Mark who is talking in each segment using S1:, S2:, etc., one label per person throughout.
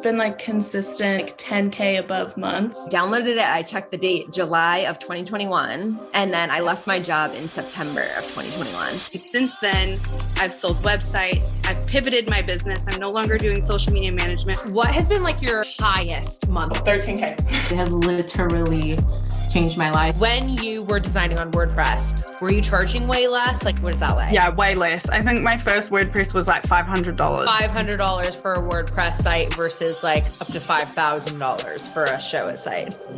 S1: been like consistent, like 10K above months.
S2: Downloaded it. I checked the date, July of 2021. And then I left my job in September of 2021.
S3: Since then, I've sold websites. I've pivoted my business. I'm no longer doing social media management.
S4: What has been like your highest month?
S1: 13K.
S5: It has literally changed my life.
S4: When you were designing on WordPress, were you charging way less? Like, what is that like?
S3: Yeah, way less. I think my first WordPress was like $500.
S4: $500 for a WordPress site versus like up to $5,000 for a Showa site.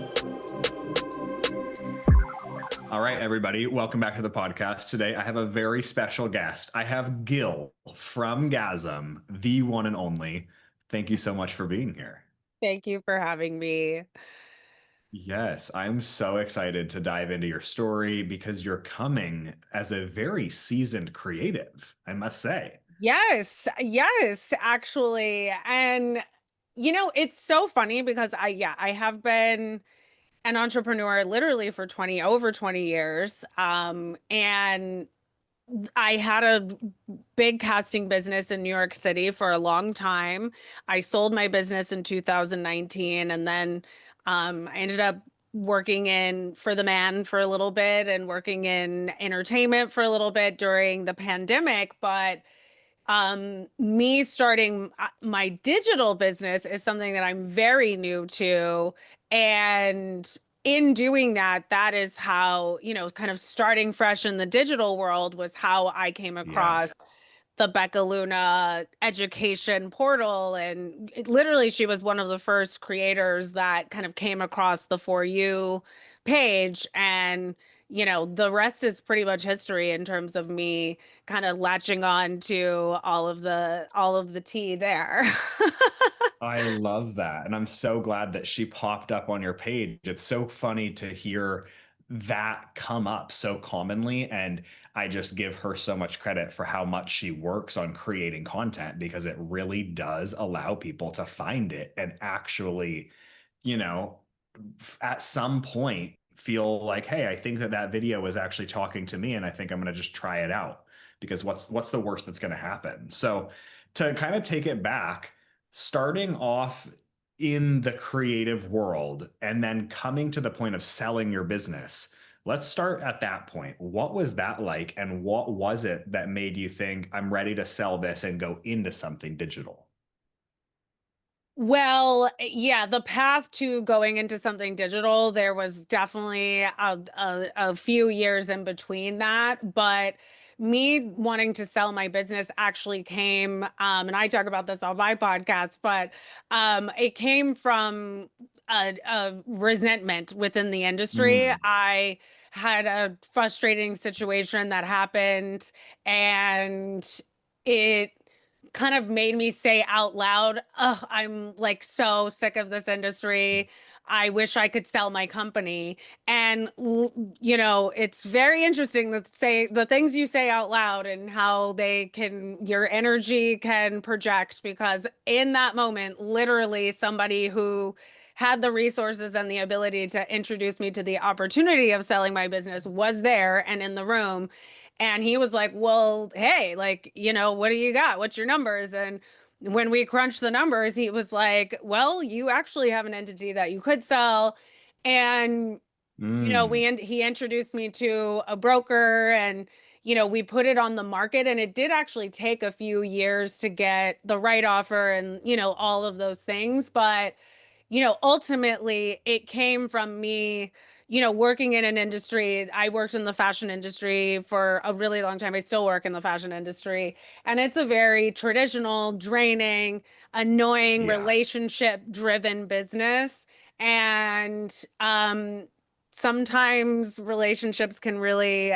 S6: All right, everybody, welcome back to the podcast. Today, I have a very special guest. I have Gil from Gasm, the one and only. Thank you so much for being here.
S7: Thank you for having me.
S6: Yes, I'm so excited to dive into your story because you're coming as a very seasoned creative, I must say.
S7: Yes, actually. And it's so funny because I have been an entrepreneur literally for over 20 years. And I had a big casting business in New York City for a long time. I sold my business in 2019, and then I ended up working in for the man for a little bit and working in entertainment for a little bit during the pandemic. But me starting my digital business is something that I'm very new to. And in doing that, that is how, kind of starting fresh in the digital world was how I came across the Becca Luna education portal. And literally, she was one of the first creators that kind of came across the For You page. And, the rest is pretty much history in terms of me kind of latching on to all of the tea there.
S6: I love that. And I'm so glad that she popped up on your page. It's so funny to hear that come up so commonly. And I just give her so much credit for how much she works on creating content, because it really does allow people to find it and actually, at some point feel like, hey, I think that video is actually talking to me, and I think I'm going to just try it out, because what's the worst that's going to happen? So to kind of take it back, starting off in the creative world and then coming to the point of selling your business, let's start at that point. What was that like, and what was it that made you think, I'm ready to sell this and go into something digital?
S7: Well, yeah, the path to going into something digital, there was definitely a few years in between that. But me wanting to sell my business actually came, and I talk about this on my podcast, but it came from a resentment within the industry. I had a frustrating situation that happened, and it kind of made me say out loud, oh, I'm like so sick of this industry. I wish I could sell my company. And, it's very interesting that say the things you say out loud and how your energy can project, because in that moment, literally somebody who had the resources and the ability to introduce me to the opportunity of selling my business was there and in the room. And he was like, well, hey, like, what do you got? What's your numbers? And when we crunched the numbers, he was like, well, you actually have an entity that you could sell. And, he introduced me to a broker, and, we put it on the market, and it did actually take a few years to get the right offer and, all of those things. But, ultimately it came from me, working in an industry. I worked in the fashion industry for a really long time. I still work in the fashion industry, and it's a very traditional, draining, annoying, relationship driven business. And sometimes relationships can really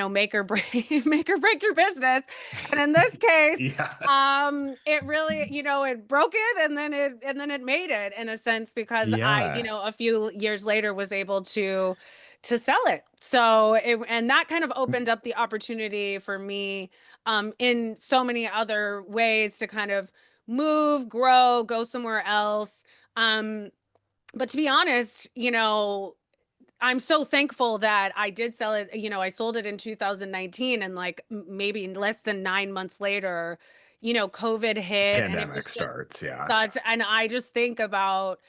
S7: make or break your business. And in this case, it really, it broke it, and then it made it, in a sense, because I, a few years later was able to sell it. So and that kind of opened up the opportunity for me in so many other ways to kind of move, grow, go somewhere else. But to be honest, I'm so thankful that I did sell it. I sold it in 2019, and like maybe less than 9 months later, COVID hit and it was
S6: Pandemic
S7: just
S6: starts. Yeah.
S7: and I just think about,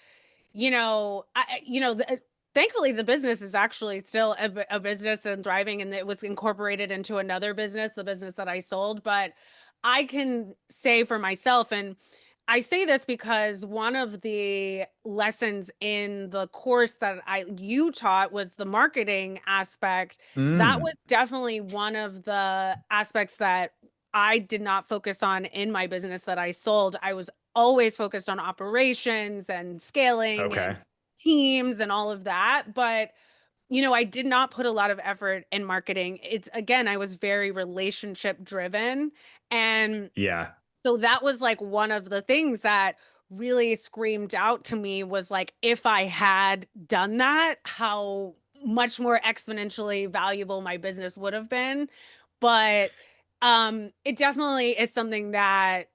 S7: thankfully the business is actually still a business and thriving, and it was incorporated into another business, the business that I sold. But I can say for myself, and I say this because one of the lessons in the course that you taught was the marketing aspect. That
S6: Mm.
S7: was definitely one of the aspects that I did not focus on in my business that I sold. I was always focused on operations and scaling
S6: Okay.
S7: and teams and all of that. But, I did not put a lot of effort in marketing. It's again, I was very relationship driven. And
S6: Yeah.
S7: so that was like one of the things that really screamed out to me was like, if I had done that, how much more exponentially valuable my business would have been. But it definitely is something that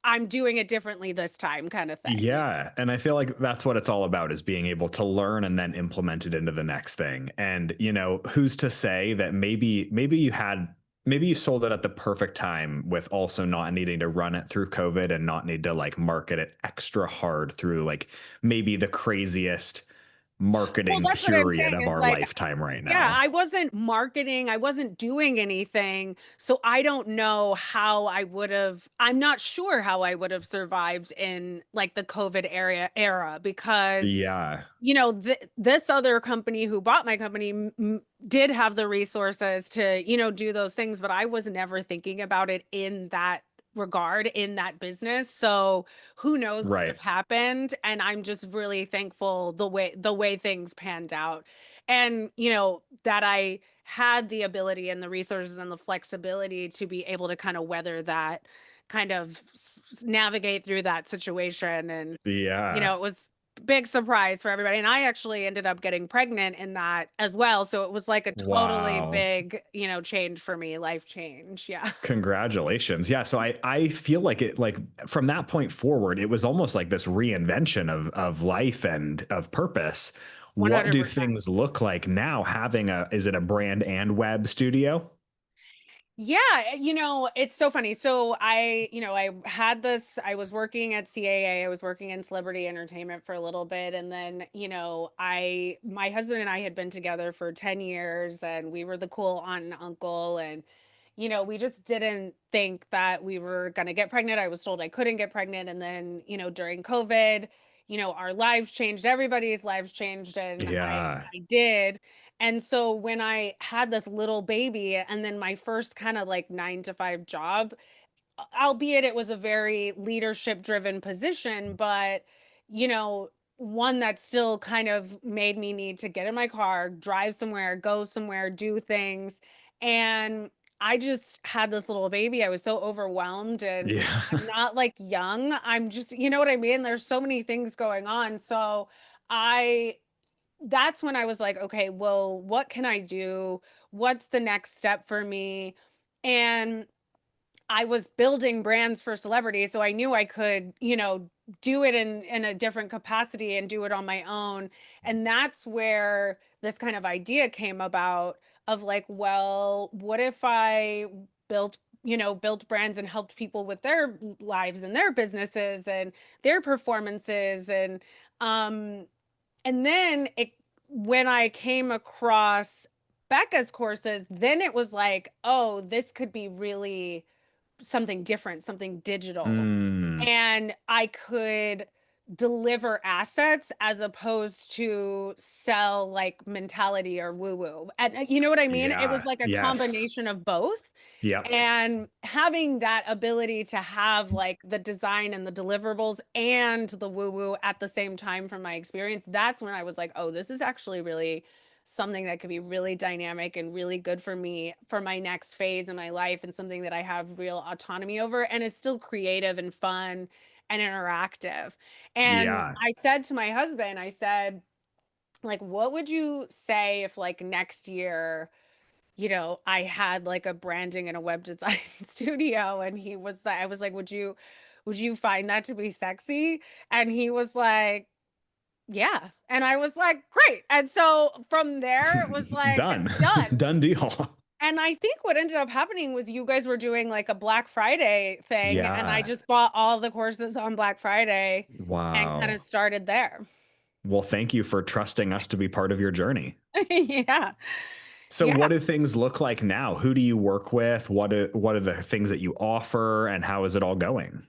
S7: I'm doing it differently this time kind of thing.
S6: Yeah. And I feel like that's what it's all about, is being able to learn and then implement it into the next thing. And, who's to say that maybe you sold it at the perfect time with also not needing to run it through COVID and not need to like market it extra hard through like maybe the craziest marketing
S7: That's what I'm
S6: period
S7: saying.
S6: of
S7: It's
S6: our
S7: like,
S6: lifetime right
S7: yeah,
S6: now.
S7: I wasn't marketing, I wasn't doing anything. So I don't know how I'm not sure how I would have survived in like the COVID era because
S6: Yeah.
S7: this other company who bought my company did have the resources to, do those things, but I was never thinking about it in that regard in that business. So who knows what would have
S6: Right.
S7: happened? And I'm just really thankful the way things panned out. And, that I had the ability and the resources and the flexibility to be able to kind of weather that, kind of navigate through that situation. And
S6: Yeah.
S7: it was big surprise for everybody. And I actually ended up getting pregnant in that as well. So it was like a totally
S6: Wow.
S7: big, change for me, life change. Yeah.
S6: Congratulations. Yeah. So I feel like it, like from that point forward, it was almost like this reinvention of life and of purpose. What do
S7: 100%.
S6: things look like now having is it a brand and web studio?
S7: Yeah, it's so funny. So I was working at CAA, I was working in celebrity entertainment for a little bit. And then, my husband and I had been together for 10 years and we were the cool aunt and uncle. And, we just didn't think that we were going to get pregnant. I was told I couldn't get pregnant. And then, during COVID, our lives changed, everybody's lives changed. And
S6: Yeah.
S7: I did. And so when I had this little baby and then my first kind of like 9 to 5 job, albeit it was a very leadership driven position, but you know, one that still kind of made me need to get in my car, drive somewhere, go somewhere, do things. And I just had this little baby. I was so overwhelmed and
S6: Yeah.
S7: I'm not like young. I'm just, you know what I mean? There's so many things going on. So I that's when I was like, okay, well, what can I do? What's the next step for me? And I was building brands for celebrities, so I knew I could, do it in a different capacity and do it on my own. And that's where this kind of idea came about of like, well, what if I built built brands and helped people with their lives and their businesses and their performances um and then when I came across Becca's courses, then it was like, oh, this could be really something different, something digital.
S6: Mm,
S7: And I could deliver assets as opposed to sell like mentality or woo woo. And you know what I mean? It was
S6: yeah.
S7: like a
S6: Yes.
S7: combination of both.
S6: Yep.
S7: And having that ability to have like the design and the deliverables and the woo woo at the same time from my experience, that's when I was like, oh, this is actually really something that could be really dynamic and really good for me for my next phase in my life and something that I have real autonomy over and is still creative and fun and interactive. And
S6: Yeah.
S7: I said to my husband, I said, like, what would you say if like next year, I had like a branding and a web design studio? And I was like, would you find that to be sexy? And he was like, yeah. And I was like, great. And so from there, it was like,
S6: Done.
S7: done.
S6: Done deal.
S7: And I think what ended up happening was you guys were doing like a Black Friday thing, and I
S6: Yeah.
S7: just bought all the courses on Black Friday and kind
S6: Wow.
S7: of started there.
S6: Well, thank you for trusting us to be part of your journey.
S7: Yeah.
S6: So
S7: Yeah.
S6: what do things look like now? Who do you work with? What are the things that you offer and how is it all going?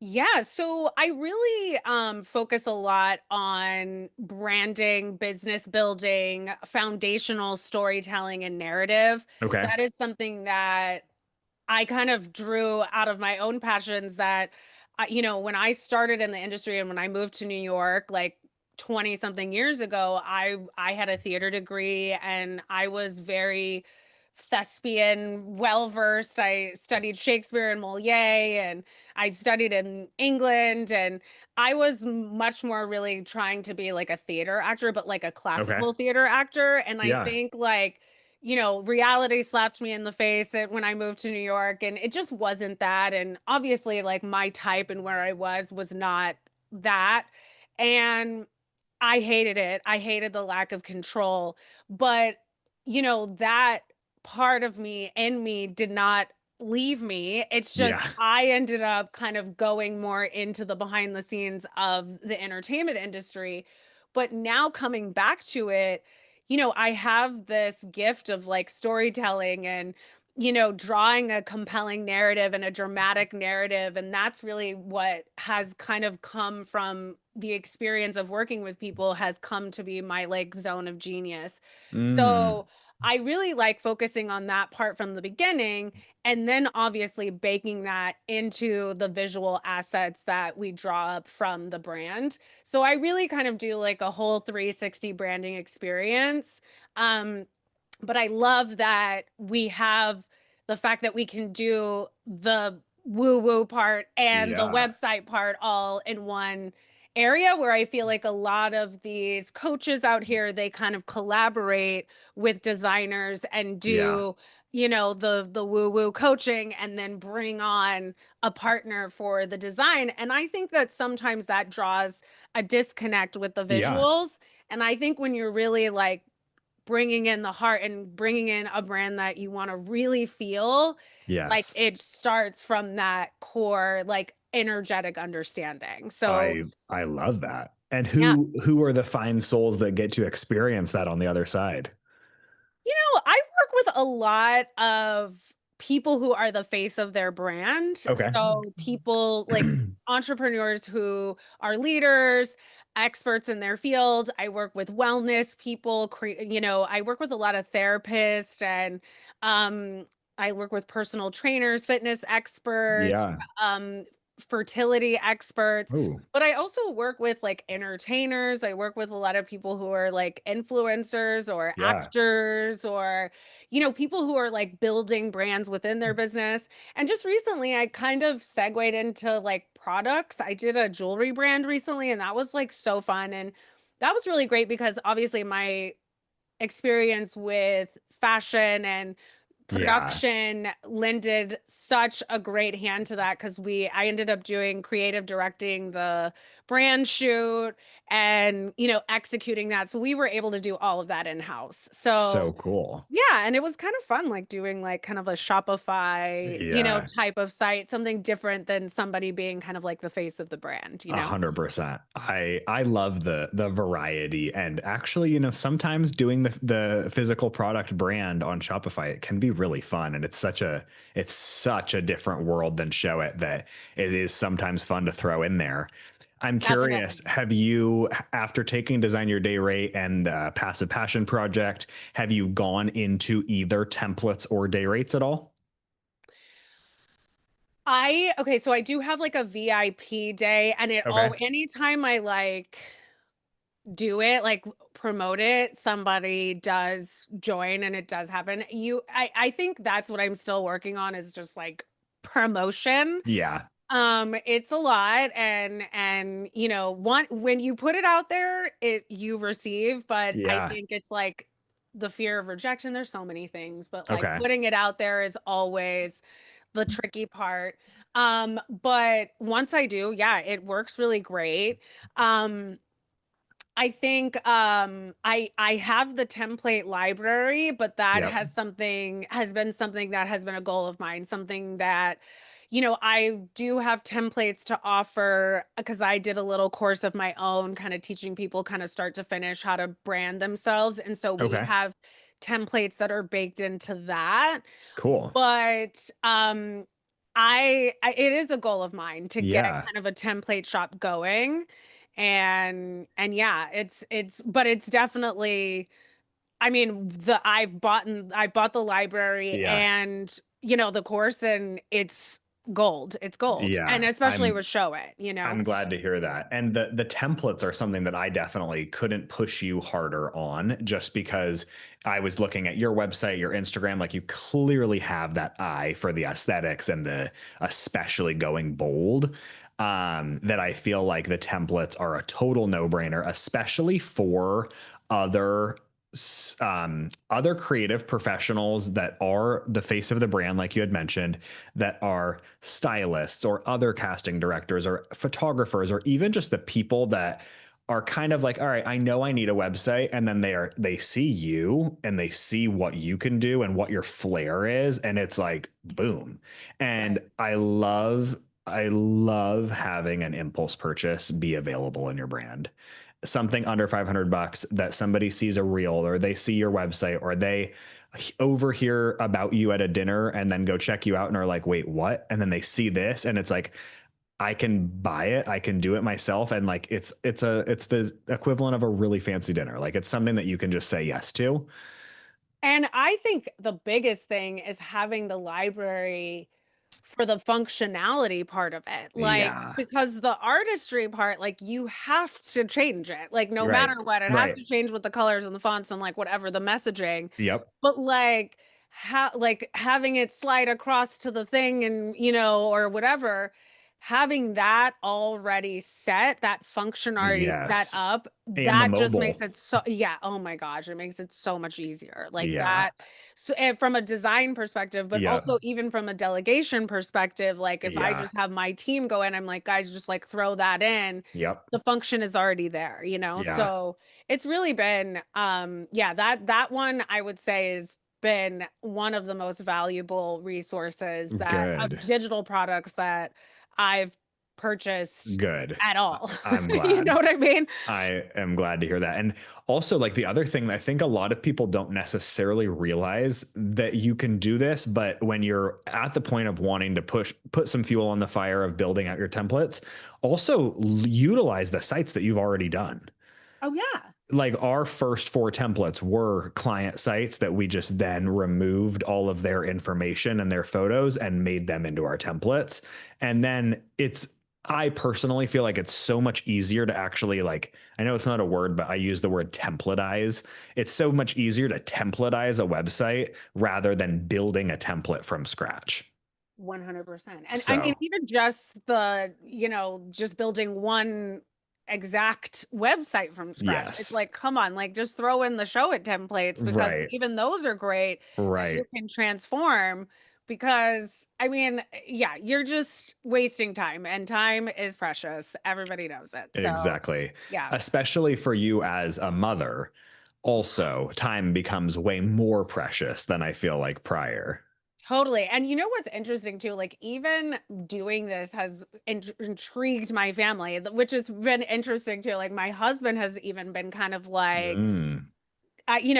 S7: Yeah, so I really focus a lot on branding, business building, foundational storytelling, and narrative.
S6: Okay.
S7: That is something that I kind of drew out of my own passions that, when I started in the industry and when I moved to New York, like 20 something years ago, I had a theater degree and I was very thespian, well versed. I studied Shakespeare and Moliere and I studied in England, and I was much more really trying to be like a theater actor, but like a
S6: Okay.
S7: classical theater actor. And I
S6: Yeah.
S7: think like reality slapped me in the face when I moved to New York, and it just wasn't that. And obviously, like my type and where I was not that. And I hated it. I hated the lack of control. But, that part of me in me did not leave me. It's
S6: Yeah.
S7: just I ended up kind of going more into the behind the scenes of the entertainment industry. But now coming back to it, I have this gift of like storytelling and, drawing a compelling narrative and a dramatic narrative. And that's really what has kind of come from the experience of working with people has come to be my like zone of genius.
S6: Mm.
S7: So I really like focusing on that part from the beginning and then obviously baking that into the visual assets that we draw up from the brand. So I really kind of do like a whole 360 branding experience. Um, but I love that we have the fact that we can do the woo woo part and the
S6: Yeah.
S7: website part all in one area, where I feel like a lot of these coaches out here, they kind of collaborate with designers and
S6: Yeah.
S7: do, the woo woo coaching and then bring on a partner for the design. And I think that sometimes that draws a disconnect with the
S6: Yeah.
S7: visuals. And I think when you're really like bringing in the heart and bringing in a brand that you want to really feel like
S6: Yes.
S7: it starts from that core like energetic understanding. So
S6: I love that. And
S7: yeah,
S6: who are the fine souls that get to experience that on the other side?
S7: I work with a lot of people who are the face of their brand.
S6: Okay.
S7: So people like entrepreneurs who are leaders, experts in their field. I work with wellness people, I work with a lot of therapists and um I work with personal trainers, fitness experts,
S6: Yeah.
S7: um fertility experts.
S6: Oh,
S7: But I also work with like entertainers. I work with a lot of people who are like influencers or
S6: yeah.
S7: actors or, people who are like building brands within their business. And just recently, I kind of segued into like products. I did a jewelry brand recently, and that was like so fun. And that was really great because obviously my experience with fashion and
S6: Yeah.
S7: production lended such a great hand to that because I ended up doing creative directing the brand shoot and executing that, so we were able to do all of that in house.
S6: So
S7: So
S6: cool.
S7: yeah, and it was kind of fun, like doing like kind of a Shopify,
S6: Yeah.
S7: type of site, something different than somebody being kind of like the face of the brand.
S6: 100%. I love the variety and actually, sometimes doing the physical product brand on Shopify, it can be really fun. And it's such a different world than Show It that it is sometimes fun to throw in there. I'm curious,
S7: Definitely.
S6: have you, after taking Design Your Day Rate and Passive Passion Project, have you gone into either templates or day rates at all?
S7: Okay, so I do have like a VIP day, and
S6: Okay.
S7: anytime I like do it, like promote it, somebody does join and it does happen. I think that's what I'm still working on is just like promotion.
S6: Yeah.
S7: It's a lot, and one when you put it out there, you receive, but I
S6: Yeah.
S7: think it's like the fear of rejection. There's so many things, but like
S6: Okay.
S7: putting it out there is always the tricky part. But once I do, yeah, it works really great. Um I think I have the template library, but that
S6: Yep.
S7: has been something that has been a goal of mine, something that, I do have templates to offer because I did a little course of my own, kind of teaching people kind of start to finish how to brand themselves. And so we
S6: Okay.
S7: have templates that are baked into that.
S6: Cool.
S7: But it is a goal of mine to get
S6: Yeah.
S7: kind of a template shop going. And yeah, but it's definitely, I mean, I bought the library
S6: Yeah.
S7: and the course, and it's gold. It's gold. And
S6: Yeah.
S7: especially with Show It.
S6: I'm glad to hear that. And the templates are something that I definitely couldn't push you harder on, just because I was looking at your website, your Instagram, like you clearly have that eye for the aesthetics and the especially going bold. That I feel like the templates are a total no-brainer, especially for other other creative professionals that are the face of the brand, like you had mentioned, that are stylists or other casting directors or photographers, or even just the people that are kind of like, all right, I know I need a website. And then they see you and they see what you can do and what your flair is. And it's like, boom. And I love having an impulse purchase be available in your brand. Something under $500 that somebody sees a reel, or they see your website, or they overhear about you at a dinner and then go check you out and are like, wait, what? And then they see this and it's like, I can buy it. I can do it myself. And like, it's the equivalent of a really fancy dinner. Like, it's something that you can just say yes to.
S7: And I think the biggest thing is having the library for the functionality part of it. Like,
S6: Yeah.
S7: because the artistry part, like, you have to change it. Like, no
S6: Right.
S7: matter what, it has
S6: Right.
S7: to change with the colors and the fonts and like whatever the messaging.
S6: Yep.
S7: But like, having it slide across to the thing and or whatever, having that already set, that function already set
S6: Yes.
S7: up,
S6: And the
S7: that just
S6: mobile.
S7: makes it so, yeah, oh my gosh, it makes it so much easier. Like
S6: Yeah.
S7: that. So, and from a design perspective, but
S6: Yep.
S7: also even from a delegation perspective, like if I
S6: Yeah.
S7: just have my team go in, I'm like, guys, just like throw that in.
S6: Yep.
S7: The function is already there.
S6: Yeah.
S7: So it's really been yeah, that one I would say has been one of the most valuable resources that of
S6: Good.
S7: digital products that I've purchased
S6: Good.
S7: at all.
S6: I'm
S7: You know
S6: glad.
S7: what I mean?
S6: I am glad to hear that. And also, like, the other thing that I think a lot of people don't necessarily realize that you can do this, but when you're at the point of wanting to put some fuel on the fire of building out your templates, also utilize the sites that you've already done.
S7: Oh yeah.
S6: Like, our first 4 templates were client sites that we just then removed all of their information and their photos and made them into our templates. And then I personally feel like it's so much easier to actually, like, I know it's not a word, but I use the word templatize. It's so much easier to templatize a website rather than building a template from scratch.
S7: 100%. And I mean,
S6: So,
S7: even just just building one exact website from scratch. It's
S6: yes.
S7: like, come on, like just throw in the Show It templates because
S6: Right.
S7: even those are great that you
S6: Right.
S7: can transform because I mean, yeah, you're just wasting time and time is precious. Everybody knows it. So,
S6: Exactly.
S7: yeah.
S6: Especially for you as a mother, also, time becomes way more precious than I feel like prior.
S7: Totally. And you know what's interesting too? Like, even doing this has intrigued my family, which has been interesting too. Like, my husband has even been kind of like,
S6: Mm.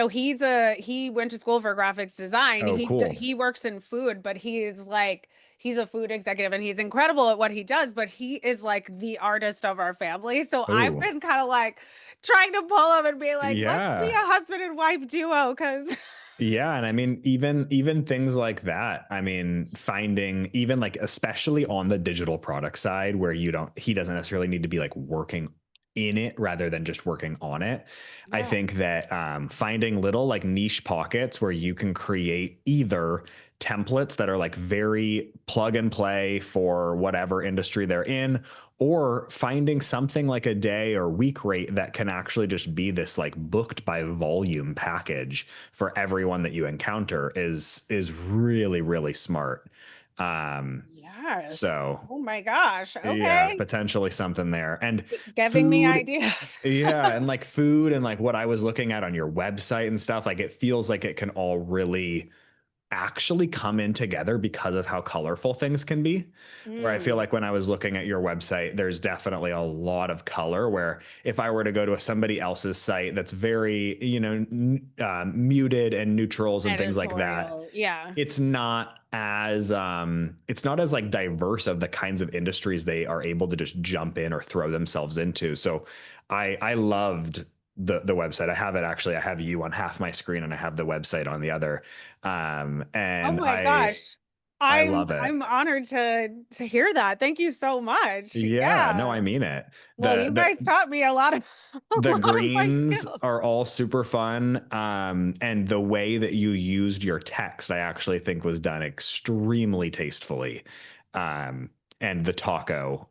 S7: he went to school for graphics design.
S6: Oh, cool.
S7: He works in food, but he's a food executive and he's incredible at what he does, but he is like the artist of our family. So I've
S6: Oh,
S7: been kind of like trying to pull him and be like, let's be
S6: yeah.
S7: a husband and wife duo because
S6: Yeah, and I mean, even things like that. I mean, finding, even like, especially on the digital product side, where he doesn't necessarily need to be like working in it rather than just working on it. I
S7: yeah.
S6: think that finding little like niche pockets where you can create either templates that are like very plug and play for whatever industry they're in, or finding something like a day or week rate that can actually just be this like booked by volume package for everyone that you encounter is really, really smart.
S7: Yeah. Yes.
S6: So
S7: Oh my gosh.
S6: yeah,
S7: Okay.
S6: potentially something there. And
S7: Giving me
S6: food,
S7: ideas.
S6: yeah, and like food and like what I was looking at on your website and stuff, like it feels like it can all really actually come in together because of how colorful things can be. Where I feel
S7: Mm,
S6: like when I was looking at your website, there's definitely a lot of color. Where if I were to go to somebody else's site that's very, muted and neutrals and things like that,
S7: editorial. Yeah.
S6: it's not as like diverse of the kinds of industries they are able to just jump in or throw themselves into. So I loved the website. I have it actually. I have you on half my screen and I have the website on the other.
S7: Oh
S6: And
S7: my gosh.
S6: I
S7: I'm
S6: love it.
S7: I'm honored to hear that. Thank you so much.
S6: Yeah, no,
S7: Yeah.
S6: I mean it.
S7: Well, you guys
S6: The
S7: taught me a lot of a
S6: the
S7: lot of my
S6: greens
S7: skills.
S6: are all super fun. And the way that you used your text, I actually think was done extremely tastefully. Um, and the taco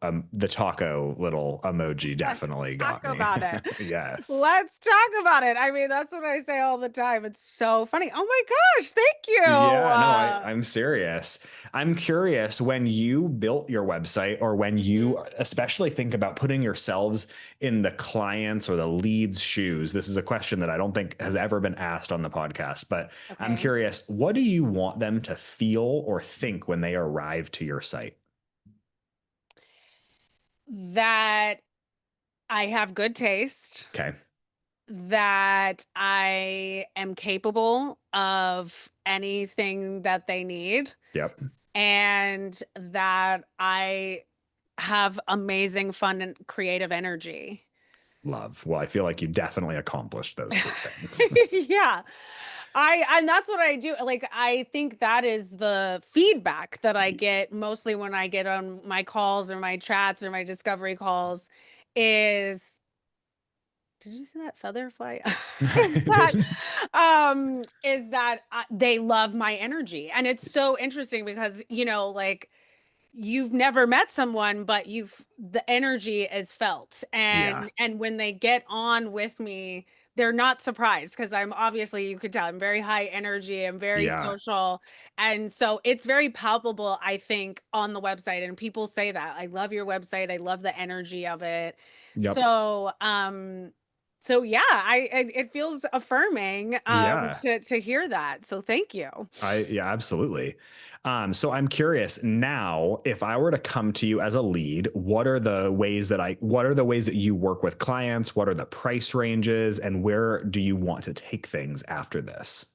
S6: little emoji
S7: Let's
S6: definitely
S7: talk
S6: got me.
S7: about it.
S6: Yes.
S7: Let's talk about it. I mean, that's what I say all the time. It's so funny. Oh my gosh, thank you.
S6: Yeah, no, I'm serious. I'm curious when you built your website or when
S7: Mhm.
S6: you especially think about putting yourselves in the clients or the leads' shoes. This is a question that I don't think has ever been asked on the podcast, but I'm
S7: Okay.
S6: curious, what do you want them to feel or think when they arrive to your site?
S7: That I have good taste,
S6: Okay.
S7: that I am capable of anything that they need,
S6: Yep.
S7: and that I have amazing fun and creative energy.
S6: Love. Well, I feel like you definitely accomplished those three things.
S7: Yeah. And that's what I do. Like, I think that is the feedback that I get mostly when I get on my calls or my chats or my discovery calls is, did you see that feather fly? Is that they love my energy. And it's so interesting because, like, you've never met someone, but the energy is felt,
S6: Yeah.
S7: and when they get on with me, they're not surprised because I'm obviously, you could tell I'm very high energy, I'm very
S6: Yeah.
S7: social, and so it's very palpable, I think, on the website, and people say that I love your website, I love the energy of it.
S6: Yep.
S7: So yeah, it feels affirming
S6: Yeah.
S7: to hear that, so thank you.
S6: Yeah, absolutely. So I'm curious now, if I were to come to you as a lead, what are the ways that you work with clients? What are the price ranges and where do you want to take things after this?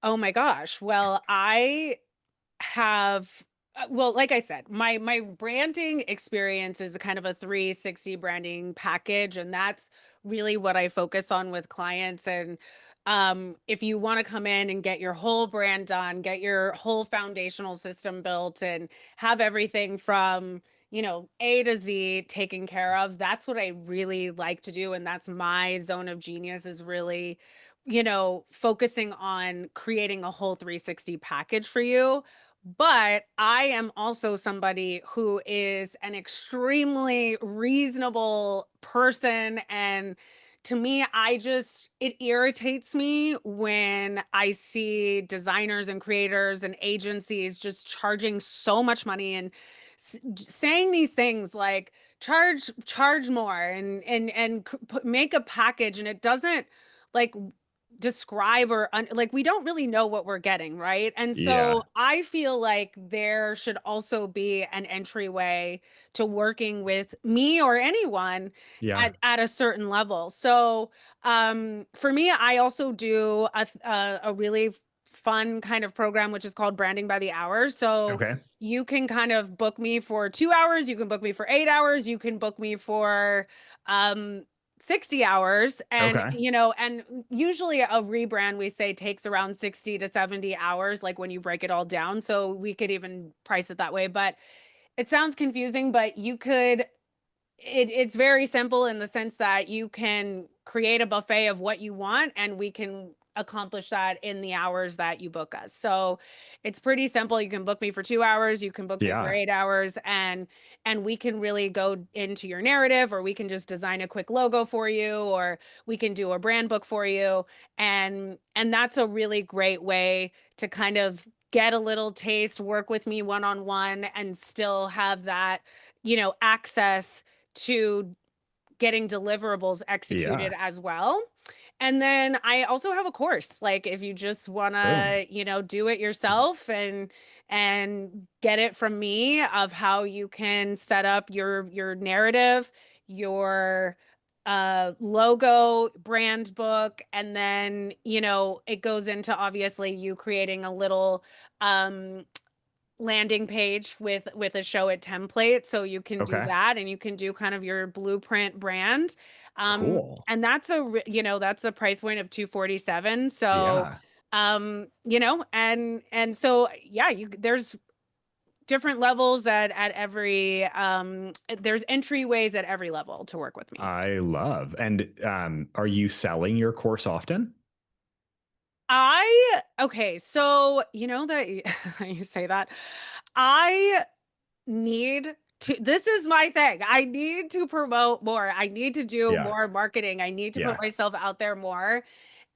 S7: Oh my gosh. Well, I have well, like I said, my branding experience is a kind of a 360 branding package, and that's really what I focus on with clients. And if you want to come in and get your whole brand done, get your whole foundational system built and have everything from, A to Z taken care of, that's what I really like to do, and that's my zone of genius, is really, focusing on creating a whole 360 package for you. But I am also somebody who is an extremely reasonable person. And to me, it irritates me when I see designers and creators and agencies just charging so much money and saying these things like charge more and make a package, and it doesn't like describe like, we don't really know what we're getting, right? And
S6: Yeah.
S7: so I feel like there should also be an entryway to working with me or anyone
S6: Yeah.
S7: at a certain level. So for me, I also do a really fun kind of program which is called branding by the hour. So
S6: Okay.
S7: you can kind of book me for 2 hours, you can book me for 8 hours, you can book me for um 60 hours, and
S6: Okay.
S7: and usually a rebrand, we say, takes around 60 to 70 hours, like when you break it all down, so we could even price it that way. But it sounds confusing, but it's very simple in the sense that you can create a buffet of what you want, and we can accomplish that in the hours that you book us. So it's pretty simple. You can book me for 2 hours, you can book me for
S6: Yeah.
S7: 8 hours, and we can really go into your narrative, or we can just design a quick logo for you, or we can do a brand book for you. And that's a really great way to kind of get a little taste, work with me one-on-one, and still have that, access to getting deliverables executed
S6: Yeah.
S7: as well. And then I also have a course, like if you just want
S6: Boom.
S7: to, do it yourself and get it from me of how you can set up your narrative, your logo, brand book, and then, it goes into obviously you creating a little landing page with a show it template, so you can do
S6: Okay.
S7: that and you can do kind of your blueprint brand.
S6: Cool.
S7: And that's a price point of 247. So
S6: Yeah.
S7: and so yeah, there's different levels at every there's entryways at every level to work with me.
S6: I love. And are you selling your course often?
S7: Okay, so you know that you say that. I need to, this is my thing. I need to promote more. I need to do
S6: Yeah.
S7: more marketing. I need to put
S6: Yeah.
S7: myself out there more.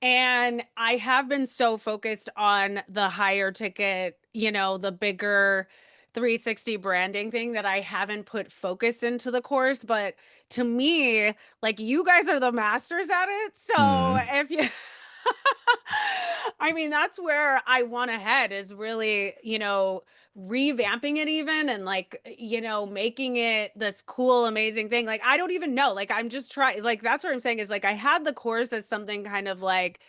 S7: And I have been so focused on the higher ticket, the bigger 360 branding thing that I haven't put focus into the course. But to me, like you guys are the masters at it. So
S6: Mm.
S7: if you, I mean, that's where I want to head is really, revamping it even and like, making it this cool, amazing thing. Like, I don't even know. Like, I'm just trying, like, that's what I'm saying is like, I had the course as something kind of like,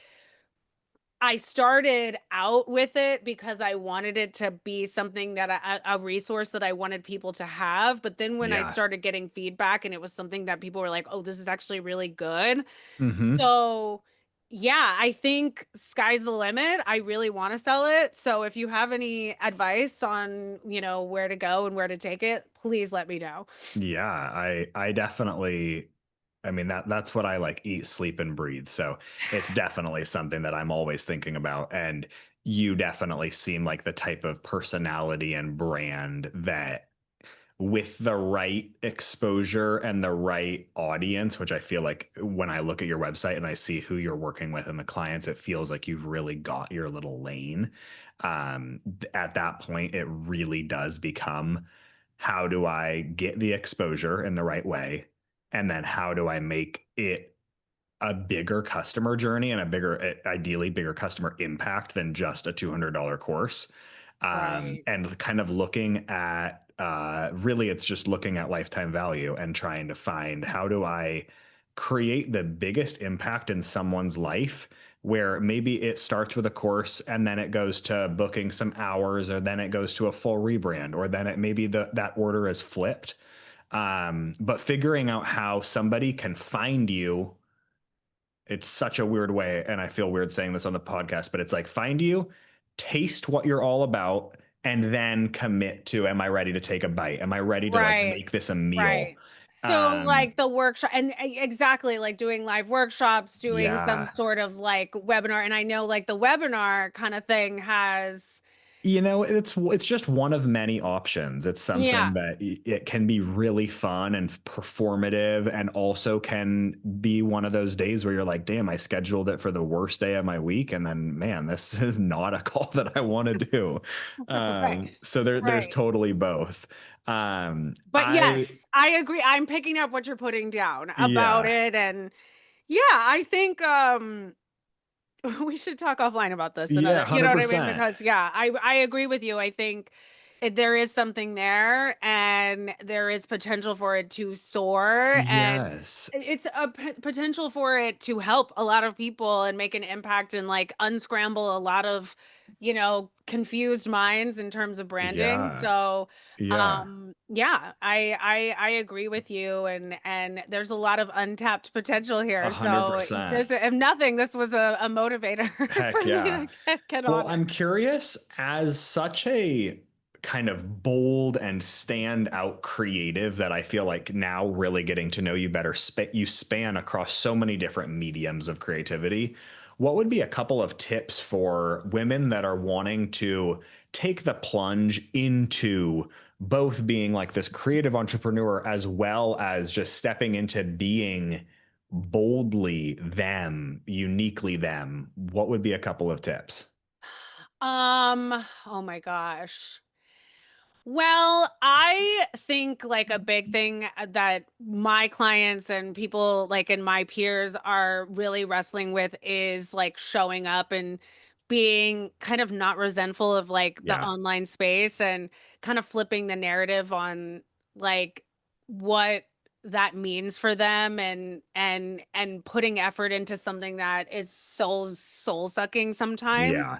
S7: I started out with it because I wanted it to be something that a resource that I wanted people to have. But then when I
S6: Yeah.
S7: started getting feedback and it was something that people were like, oh, this is actually really good.
S6: Hmm.
S7: So yeah, I think sky's the limit. I really want to sell it. So if you have any advice on, where to go and where to take it, please let me know.
S6: Yeah. I definitely, I mean, that's what I like eat, sleep, and breathe. So it's definitely something that I'm always thinking about. And you definitely seem like the type of personality and brand that with the right exposure and the right audience, which I feel like when I look at your website and I see who you're working with and the clients, it feels like you've really got your little lane. At that point, it really does become, how do I get the exposure in the right way? And then how do I make it a bigger customer journey and a bigger, ideally bigger customer impact than just a $200 course?
S7: Right.
S6: And kind of looking at, really, it's just looking at lifetime value and trying to find, how do I create the biggest impact in someone's life, where maybe it starts with a course and then it goes to booking some hours, or then it goes to a full rebrand, or then it maybe that order is flipped. But figuring out how somebody can find you, it's such a weird way, and I feel weird saying this on the podcast, but it's like, find you, taste what you're all about, and then commit to, am I ready to take a bite? Am I ready to like
S7: Right.
S6: make this a meal?
S7: Right. So
S6: Um,
S7: like the workshop and exactly like doing live workshops, doing some
S6: yeah.
S7: sort of like webinar. And I know like the webinar kind of thing has,
S6: It's just one of many options. It's
S7: yeah,
S6: something that it can be really fun and performative, and also can be one of those days where you're like, damn, I scheduled it for the worst day of my week, and then man, this is not a call that I want to do.
S7: right.
S6: So there's
S7: Right.
S6: totally both.
S7: But
S6: I
S7: yes, I agree. I'm picking up what you're putting down about
S6: Yeah.
S7: it. And yeah, I think we should talk offline about this
S6: Yeah,
S7: another, you know what I mean?
S6: 100%.
S7: Because yeah, I agree with you. I think there is something there and there is potential for it to soar, and
S6: Yes.
S7: it's a potential for it to help a lot of people and make an impact and like unscramble a lot of, confused minds in terms of branding.
S6: Yeah.
S7: So
S6: Yeah.
S7: yeah, I agree with you, and there's a lot of untapped potential
S6: A
S7: here.
S6: hundred
S7: So
S6: percent.
S7: this, if nothing, this was a motivator
S6: Heck
S7: for me
S6: yeah.
S7: to get
S6: Well,
S7: on it.
S6: I'm curious, as such a kind of bold and stand out creative that I feel like now really getting to know you better, you span across so many different mediums of creativity. What would be a couple of tips for women that are wanting to take the plunge into both being like this creative entrepreneur, as well as just stepping into being boldly them, uniquely them? What would be a couple of tips?
S7: Oh my gosh. Well, I think like a big thing that my clients and people like in my peers are really wrestling with is like showing up and being kind of not resentful of like the
S6: Yeah.
S7: online space and kind of flipping the narrative on like what that means for them and putting effort into something that is soul sucking sometimes.
S6: Yeah.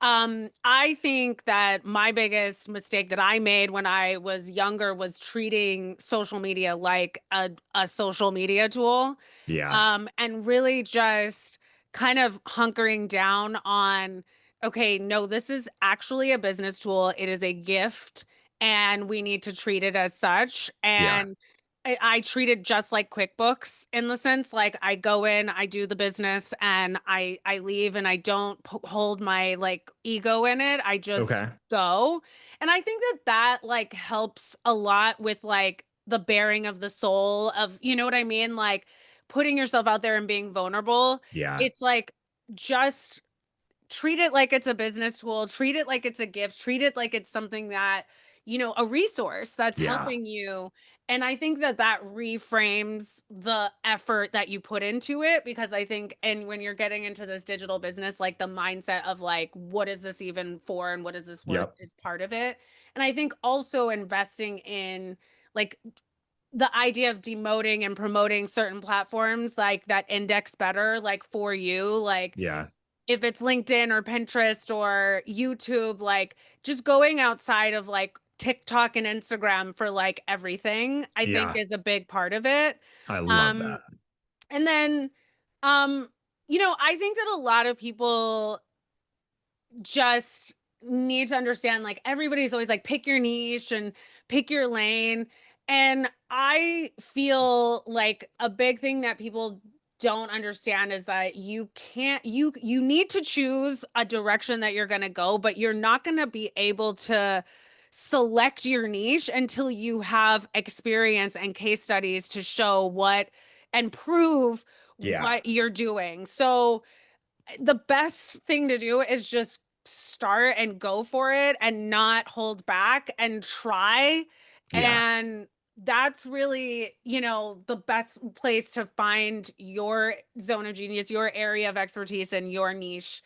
S7: I think that my biggest mistake that I made when I was younger was treating social media like a social media tool.
S6: Yeah.
S7: And really just kind of hunkering down on, okay, no, this is actually a business tool. It is a gift, and we need to treat it as such.
S6: Yeah.
S7: And I treat it just like QuickBooks in the sense like I go in, I do the business, and I leave, and I don't hold my like ego in it. I just
S6: Okay.
S7: go. And I think that that like helps a lot with like the bearing of the soul of, you know what I mean? Like putting yourself out there and being vulnerable.
S6: Yeah.
S7: It's like just treat it like it's a business tool, treat it like it's a gift, treat it like it's something that, you know, a resource that's
S6: Yeah.
S7: helping you. And I think that that reframes the effort that you put into it because I think, and when you're getting into this digital business, like the mindset of like, what is this even for and what is this worth
S6: Yep.
S7: is part of it. And I think also investing in like the idea of demoting and promoting certain platforms like that index better like for you like
S6: Yeah.
S7: if it's LinkedIn or Pinterest or YouTube, like just going outside of like TikTok and Instagram for like everything, I think
S6: Yeah.
S7: is a big part of it.
S6: I love
S7: Um,
S6: that.
S7: and then, um, you know, I think that a lot of people just need to understand like everybody's always like pick your niche and pick your lane, and I feel like a big thing that people don't understand is that you can't you need to choose a direction that you're going to go, but you're not going to be able to select your niche until you have experience and case studies to show what and prove
S6: Yeah.
S7: what you're doing. So the best thing to do is just start and go for it and not hold back and try.
S6: Yeah.
S7: And that's really, you know, the best place to find your zone of genius, your area of expertise, and your niche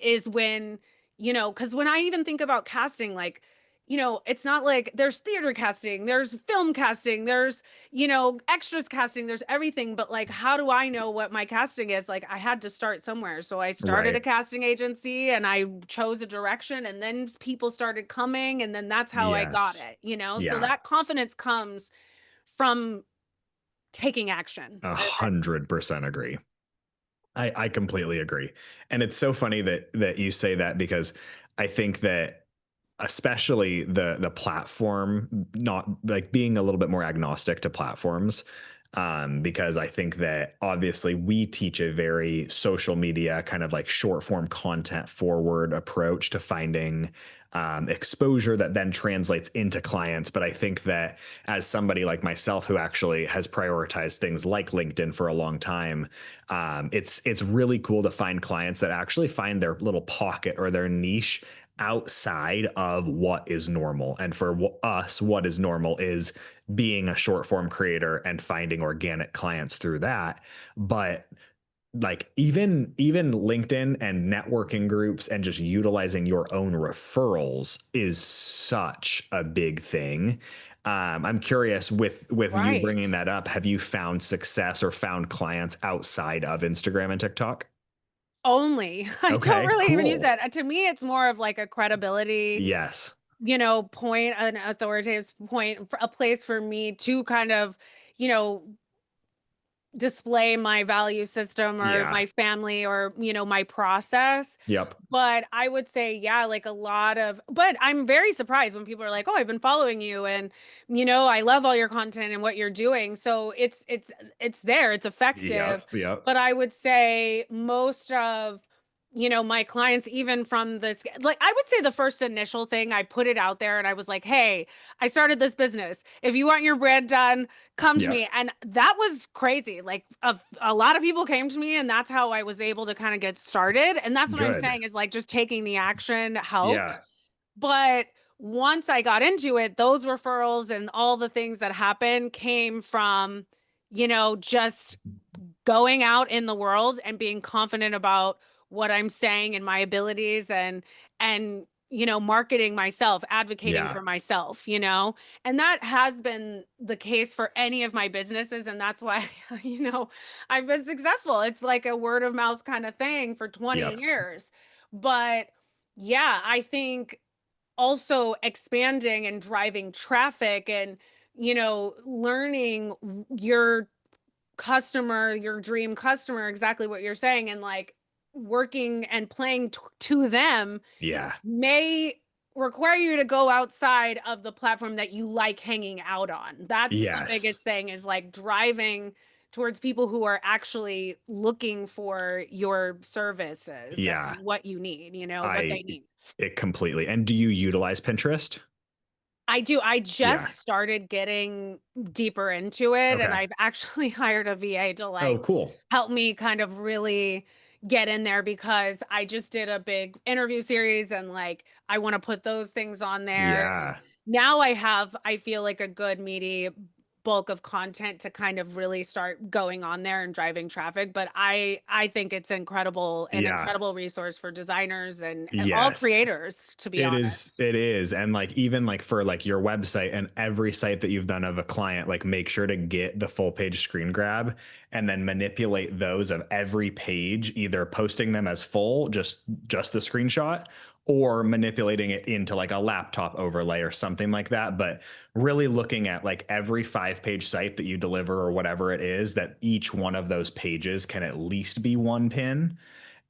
S7: is when, you know, because when I even think about casting, like, you know, it's not like there's theater casting, there's film casting, there's, you know, extras casting, there's everything. But like, how do I know what my casting is? Like, I had to start somewhere. So I started a
S6: Right.
S7: casting agency and I chose a direction, and then people started coming. And then that's how I got
S6: Yes.
S7: it, you know? So
S6: Yeah.
S7: that confidence comes from taking action.
S6: 100% agree. I completely agree. And it's so funny that you say that because I think that especially the platform, not like being a little bit more agnostic to platforms, because I think that obviously we teach a very social media kind of like short form content forward approach to finding exposure that then translates into clients. But I think that as somebody like myself who actually has prioritized things like LinkedIn for a long time, it's really cool to find clients that actually find their little pocket or their niche outside of what is normal. And for us, what is normal is being a short form creator and finding organic clients through that. But like even LinkedIn and networking groups and just utilizing your own referrals is such a big thing. I'm curious with you
S7: Right.
S6: bringing that up, have you found success or found clients outside of Instagram and TikTok?
S7: Only. I don't
S6: Okay,
S7: really even use
S6: cool.
S7: that. To me, it's more of like a credibility,
S6: Yes.
S7: you know, point, an authoritative point, a place for me to kind of, you know, display my value system or
S6: Yeah.
S7: my family or, you know, my process.
S6: Yep.
S7: But I would say, yeah, like a lot of, but I'm very surprised when people are like, oh, I've been following you and, you know, I love all your content and what you're doing. So it's there, it's effective.
S6: Yep. Yep.
S7: But I would say most of my clients, even from this, like, I would say the first initial thing, I put it out there and I was like, hey, I started this business. If you want your brand done, come to
S6: Yeah.
S7: me. And that was crazy. Like a lot of people came to me, and that's how I was able to kind of get started. And that's what I'm
S6: Good.
S7: saying is like just taking the action helped.
S6: Yeah.
S7: But once I got into it, those referrals and all the things that happened came from, just going out in the world and being confident about what I'm saying and my abilities, and marketing myself, advocating
S6: Yeah.
S7: for myself, and that has been the case for any of my businesses. And that's why, I've been successful. It's like a word of mouth kind of thing for 20
S6: Yep.
S7: years. But yeah, I think also expanding and driving traffic and, learning your customer, your dream customer, exactly what you're saying, and like working and playing to them
S6: Yeah.
S7: may require you to go outside of the platform that you like hanging out on. That's the
S6: Yes.
S7: biggest thing, is like driving towards people who are actually looking for your services
S6: Yeah.
S7: and what you need, what they
S6: I
S7: need.
S6: it completely. And do you utilize Pinterest?
S7: I do. I
S6: Yeah.
S7: just started getting deeper into it, and
S6: Okay.
S7: I've actually hired a VA to
S6: Oh,
S7: like
S6: cool.
S7: help me kind of really get in there, because I just did a big interview series, and like I want to put those things on there. And
S6: Yeah.
S7: now I feel like a good meaty bulk of content to kind of really start going on there and driving traffic. But I think it's an
S6: Yeah.
S7: incredible resource for designers and all
S6: Yes.
S7: creators, to be
S6: It
S7: honest.
S6: is, it is. And like even like for like your website and every site that you've done of a client, like make sure to get the full page screen grab and then manipulate those of every page, either posting them as full, just the screenshot, or manipulating it into like a laptop overlay or something like that. But really looking at like every 5-page site that you deliver or whatever it is, that each one of those pages can at least be one pin,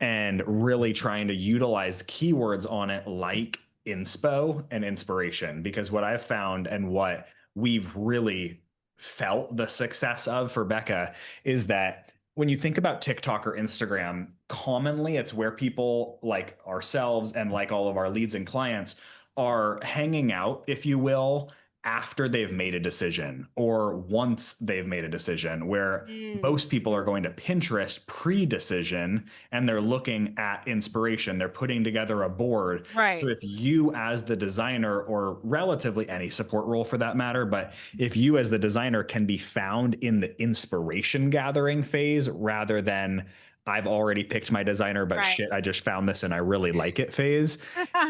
S6: and really trying to utilize keywords on it like inspo and inspiration. Because what I've found and what we've really felt the success of for Becca is that when you think about TikTok or Instagram, commonly it's where people like ourselves and like all of our leads and clients are hanging out, if you will, after they've made a decision or once they've made a decision, where most people are going to Pinterest pre-decision and they're looking at inspiration. They're putting together a board.
S7: Right.
S6: So if you as the designer, or relatively any support role for that matter, but if you as the designer can be found in the inspiration gathering phase rather than I've already picked my designer, but
S7: Right.
S6: shit, I just found this and I really like it phase,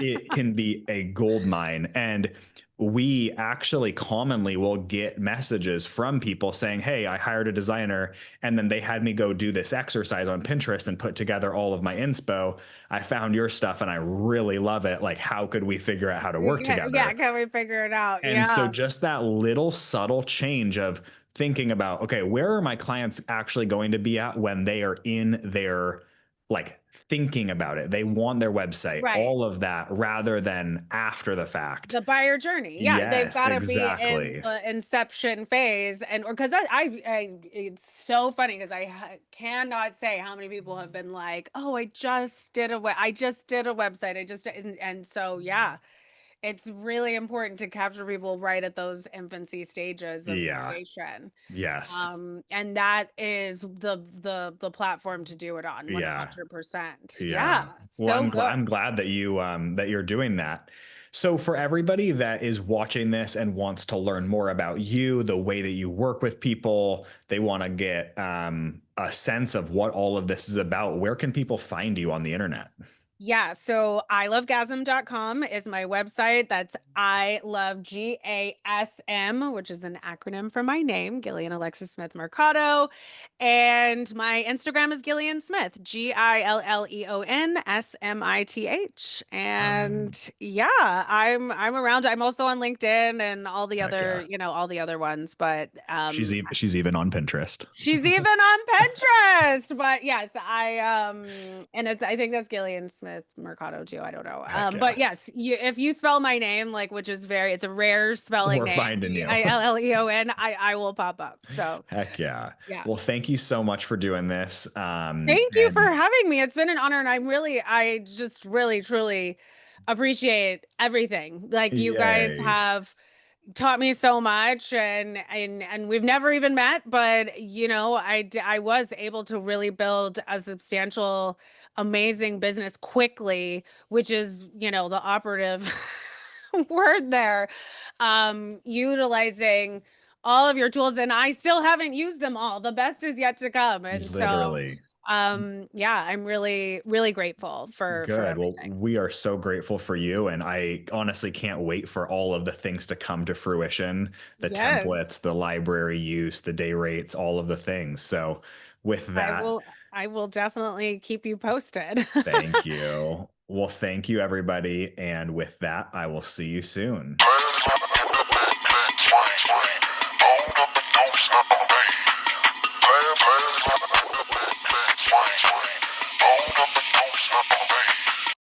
S6: it can be a gold mine. And we actually commonly will get messages from people saying, hey, I hired a designer and then they had me go do this exercise on Pinterest and put together all of my inspo. I found your stuff and I really love it. Like, how could we figure out how to work together?
S7: Yeah, can we figure it out?
S6: And so just that little subtle change of thinking about, okay, where are my clients actually going to be at when they are in their like thinking about it? They want their website,
S7: Right.
S6: all of that, rather than after the fact.
S7: The buyer journey. Yeah, they've
S6: Yes,
S7: got to
S6: exactly.
S7: be in the inception phase. And or because I it's so funny because cannot say how many people have been like, oh, I just did a website. And so yeah, it's really important to capture people right at those infancy stages of
S6: Yeah.
S7: creation.
S6: Yes.
S7: And that is the platform to do it on,
S6: Yeah.
S7: 100%.
S6: Yeah. Well,
S7: So
S6: I'm
S7: good.
S6: glad that you that you're doing that. So for everybody that is watching this and wants to learn more about you, the way that you work with people, they want to get a sense of what all of this is about. Where can people find you on the internet?
S7: Yeah, so ilovegasm.com is my website. That's I love GASM, which is an acronym for my name, Gilleon Alexis Smith Mercado. And my Instagram is Gilleon Smith, GILLEON SMITH. And yeah, I'm around. I'm also on LinkedIn and all the
S6: Heck
S7: other,
S6: yeah.
S7: all the other ones, but
S6: She's even on Pinterest.
S7: she's even on Pinterest. But yes, I think that's Gilleon Smith. with Mercado too. I don't know.
S6: Heck
S7: But
S6: yeah.
S7: yes, if you spell my name, like, which is it's a rare spelling
S6: We're
S7: name,
S6: finding you.
S7: Gilleon, I will pop up. So
S6: Heck yeah.
S7: yeah.
S6: Well, thank you so much for doing this.
S7: Thank you for
S6: And
S7: having me. It's been an honor. And I just really, truly appreciate everything. Like, you guys
S6: yay.
S7: have taught me so much, and we've never even met, but I was able to really build a substantial, amazing business quickly, which is, the operative word there. Utilizing all of your tools, and I still haven't used them all. The best is yet to come. And so
S6: Literally.
S7: yeah, I'm really, really grateful for
S6: Good. Well,
S7: everything.
S6: we are so grateful for you. And I honestly can't wait for all of the things to come to fruition, the
S7: Yes.
S6: templates, the library use, the day rates, all of the things. So with that,
S7: I will definitely keep you posted.
S6: thank you. Well, thank you, everybody. And with that, I will see you soon.
S8: Hold up and don't stop, babe. Play, play.